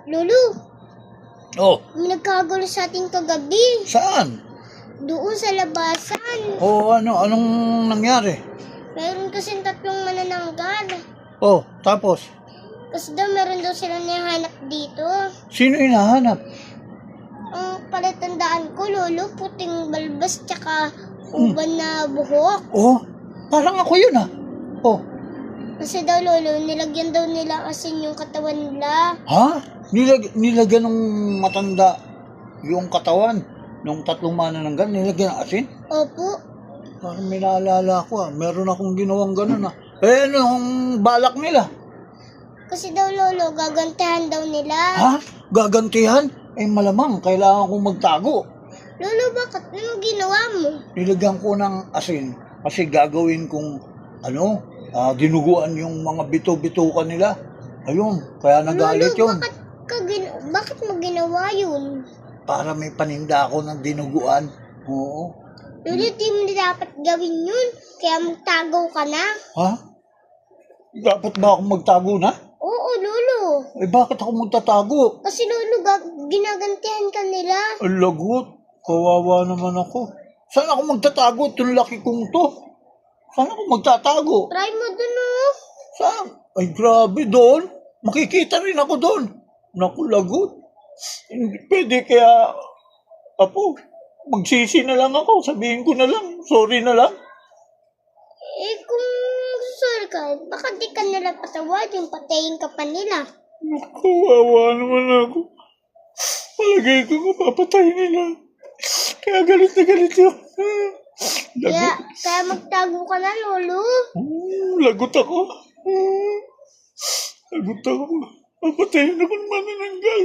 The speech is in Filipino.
Lolo, Oh, may nagkagulo sa ating kagabi. saan? Doon sa labasan. Anong nangyari? Meron kasing tatlong manananggal. Oh, tapos? Kasi daw meron daw silang nahanap dito. Sino hinahanap? Ang palatandaan ko, Lolo, puting balbas tsaka uban na buhok. Oh, parang ako yun ah. Oh, Kasi daw, Lolo, nilagyan daw nila asin yung katawan nila. ha? Nilagyan ng matanda yung katawan ng tatlong manananggal, nilagyan ng asin? Opo. Parang may naalala ko ah. Meron akong ginawang ganun ah. Eh, anong balak nila? Kasi daw, Lolo, gagantihan daw nila. Ha? Gagantihan? Eh, malamang kailangan kong magtago. Lolo, bakit? Anong ginawa mo? Nilagyan ko ng asin kasi gagawin kong dinuguan yung mga bito-bitukan nila. Ayun, kaya nagalit Lolo, yun. bakit mo ginawa yun? Para may paninda ako ng dinuguan. Oo. Lolo, di mo dapat gawin yun. Kaya magtago ka na. Ha? Dapat ba akong magtago na? Oo, Lolo. Eh, bakit ako magtatago? Kasi Lolo, ginagantihan ka nila. Ang lagot. Kawawa naman ako. Saan ako magtatago? Itong laki kong to. Saan ako magtatago? Try mo dun, oh. Saan? Ay, grabe doon. Makikita rin ako doon. Naku, lagot. Hindi pwede kaya, Apo, magsisi na lang ako. Sabihin ko na lang. Sorry na lang. Eh, kung sorry ka, baka di ka nila patawadin, patayin ka pa nila. Kawawa naman ako. Palagay ko mapapatay nila. Kaya galit na galit yun. Kaya magtago ka na, Lolo. Lagot ako. Lagot ako. Papatayin ako ng manananggal.